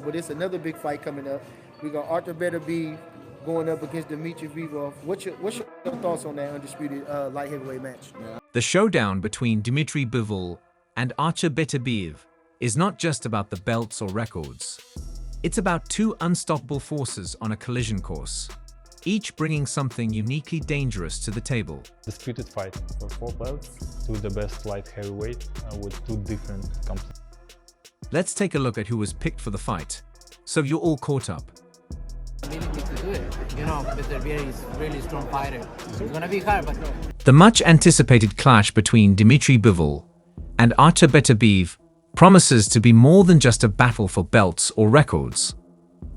But it's another big fight coming up. We got Artur Beterbiev going up against Dmitry Bivol. What's your thoughts on that undisputed light heavyweight match? The showdown between Dmitry Bivol and Artur Beterbiev is not just about the belts or records. It's about two unstoppable forces on a collision course, each bringing something uniquely dangerous to the table. Disputed fight for 4 belts, to the best light heavyweight with 2 different companies. Let's take a look at who was picked for the fight, so you're all caught up. Ability to do it. You know, Beterbiev is a really strong fighter. It's gonna be hard, but The much-anticipated clash between Dmitry Bivol and Artur Beterbiev promises to be more than just a battle for belts or records.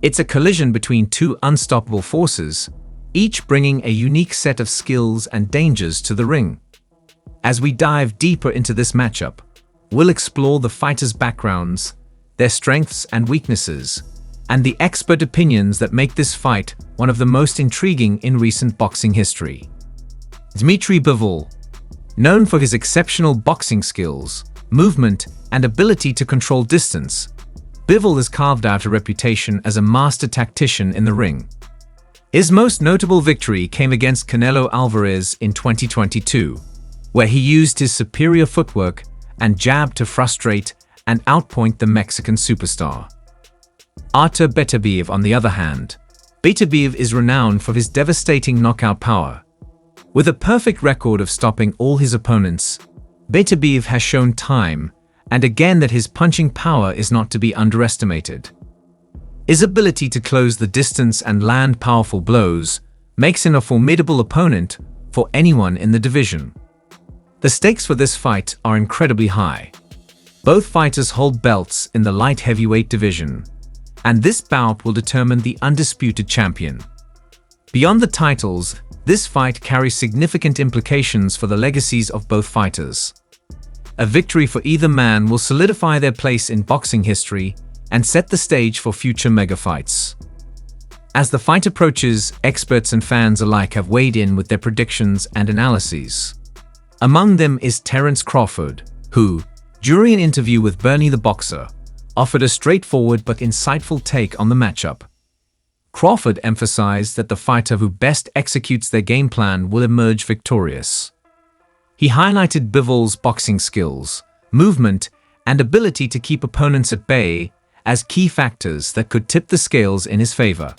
It's a collision between two unstoppable forces, each bringing a unique set of skills and dangers to the ring. As we dive deeper into this matchup, we'll explore the fighters' backgrounds, their strengths and weaknesses, and the expert opinions that make this fight one of the most intriguing in recent boxing history. Dmitry Bivol, known for his exceptional boxing skills, movement, and ability to control distance, Bivol has carved out a reputation as a master tactician in the ring. His most notable victory came against Canelo Alvarez in 2022, where he used his superior footwork and jab to frustrate and outpoint the Mexican superstar. Artur Beterbiev, on the other hand, Beterbiev is renowned for his devastating knockout power. With a perfect record of stopping all his opponents, Beterbiev has shown time and again that his punching power is not to be underestimated. His ability to close the distance and land powerful blows makes him a formidable opponent for anyone in the division. The stakes for this fight are incredibly high. Both fighters hold belts in the light heavyweight division, and this bout will determine the undisputed champion. Beyond the titles, this fight carries significant implications for the legacies of both fighters. A victory for either man will solidify their place in boxing history and set the stage for future mega fights. As the fight approaches, experts and fans alike have weighed in with their predictions and analyses. Among them is Terence Crawford, who, during an interview with Bernie the Boxer, offered a straightforward but insightful take on the matchup. Crawford emphasized that the fighter who best executes their game plan will emerge victorious. He highlighted Bivol's boxing skills, movement, and ability to keep opponents at bay as key factors that could tip the scales in his favor.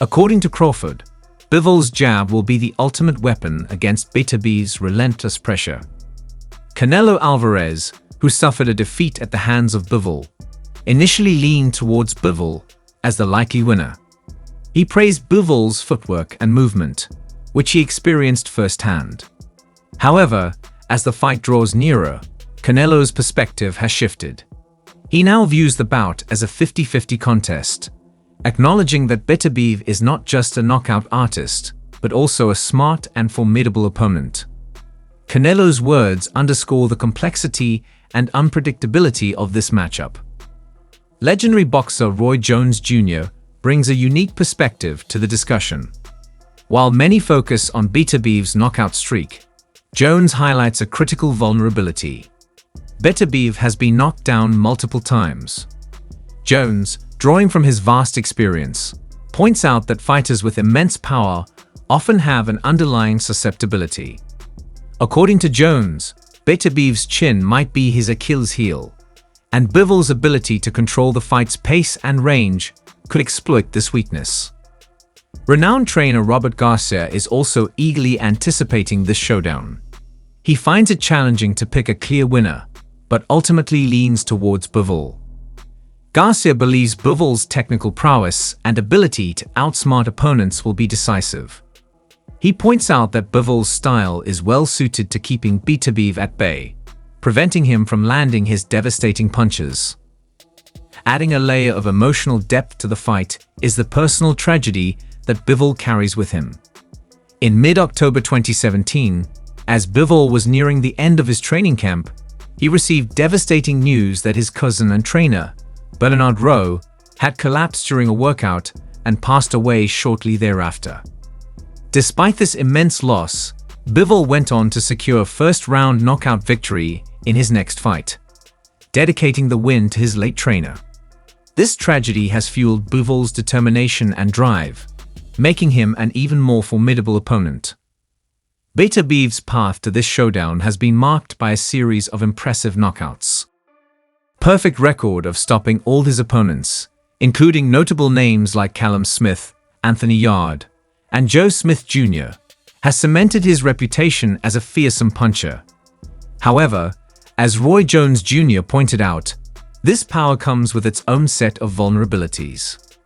According to Crawford, Bivol's jab will be the ultimate weapon against Beterbiev's relentless pressure. Canelo Alvarez, who suffered a defeat at the hands of Bivol, initially leaned towards Bivol as the likely winner. He praised Bivol's footwork and movement, which he experienced firsthand. However, as the fight draws nearer, Canelo's perspective has shifted. He now views the bout as a 50-50 contest, acknowledging that Beterbiev is not just a knockout artist, but also a smart and formidable opponent. Canelo's words underscore the complexity and unpredictability of this matchup. Legendary boxer Roy Jones Jr. brings a unique perspective to the discussion. While many focus on Beterbiev's knockout streak, Jones highlights a critical vulnerability. Beterbiev has been knocked down multiple times. Jones, drawing from his vast experience, points out that fighters with immense power often have an underlying susceptibility. According to Jones, Beterbiev's chin might be his Achilles heel, and Bivol's ability to control the fight's pace and range could exploit this weakness. Renowned trainer Robert Garcia is also eagerly anticipating this showdown. He finds it challenging to pick a clear winner, but ultimately leans towards Bivol. Garcia believes Bivol's technical prowess and ability to outsmart opponents will be decisive. He points out that Bivol's style is well suited to keeping Beterbiev at bay, preventing him from landing his devastating punches. Adding a layer of emotional depth to the fight is the personal tragedy that Bivol carries with him. In mid-October 2017, as Bivol was nearing the end of his training camp, he received devastating news that his cousin and trainer, Bernard Rowe, had collapsed during a workout and passed away shortly thereafter. Despite this immense loss, Bivol went on to secure a first-round knockout victory in his next fight, dedicating the win to his late trainer. This tragedy has fueled Bivol's determination and drive, making him an even more formidable opponent. Beterbiev's path to this showdown has been marked by a series of impressive knockouts. Perfect record of stopping all his opponents, including notable names like Callum Smith, Anthony Yarde, and Joe Smith Jr., has cemented his reputation as a fearsome puncher. However, as Roy Jones Jr. pointed out, this power comes with its own set of vulnerabilities.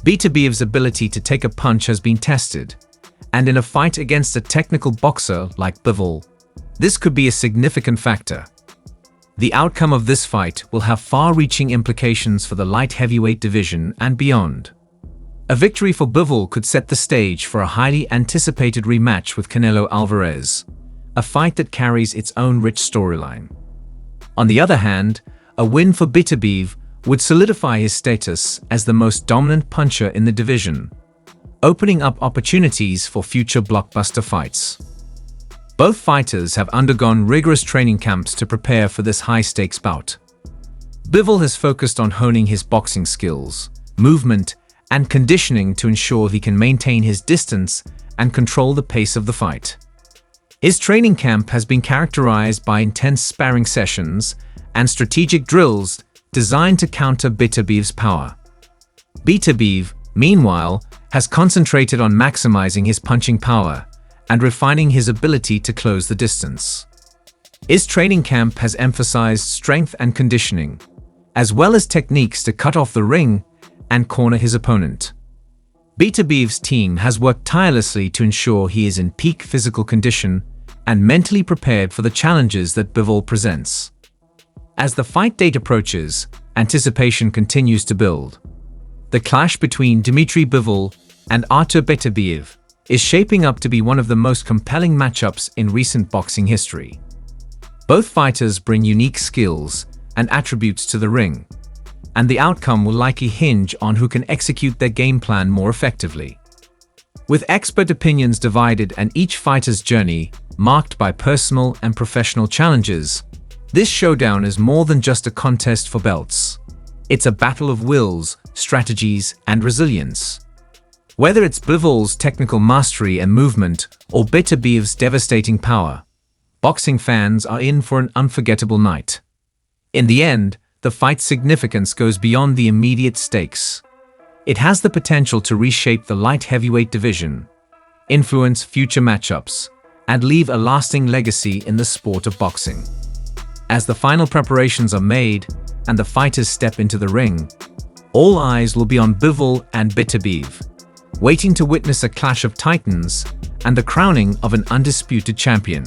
Beterbiev's ability to take a punch has been tested, and in a fight against a technical boxer like Bivol, this could be a significant factor. The outcome of this fight will have far-reaching implications for the light heavyweight division and beyond. A victory for Bivol could set the stage for a highly anticipated rematch with Canelo Alvarez, a fight that carries its own rich storyline. On the other hand, a win for Beterbiev would solidify his status as the most dominant puncher in the division, opening up opportunities for future blockbuster fights. Both fighters have undergone rigorous training camps to prepare for this high-stakes bout. Bivol has focused on honing his boxing skills, movement, and conditioning to ensure he can maintain his distance and control the pace of the fight. His training camp has been characterized by intense sparring sessions and strategic drills designed to counter Beterbiev's power. Beterbiev, meanwhile, has concentrated on maximizing his punching power and refining his ability to close the distance. His training camp has emphasized strength and conditioning, as well as techniques to cut off the ring and corner his opponent. Beterbiev's team has worked tirelessly to ensure he is in peak physical condition and mentally prepared for the challenges that Bivol presents. As the fight date approaches, anticipation continues to build. The clash between Dmitry Bivol and Artur Beterbiev is shaping up to be one of the most compelling matchups in recent boxing history. Both fighters bring unique skills and attributes to the ring, and the outcome will likely hinge on who can execute their game plan more effectively. With expert opinions divided and each fighter's journey marked by personal and professional challenges, this showdown is more than just a contest for belts. It's a battle of wills, strategies, and resilience. Whether it's Bivol's technical mastery and movement or Beterbiev's devastating power, boxing fans are in for an unforgettable night. In the end, the fight's significance goes beyond the immediate stakes. It has the potential to reshape the light heavyweight division, influence future matchups, and leave a lasting legacy in the sport of boxing. As the final preparations are made and the fighters step into the ring, all eyes will be on Bivol and Beterbiev, waiting to witness a clash of titans and the crowning of an undisputed champion.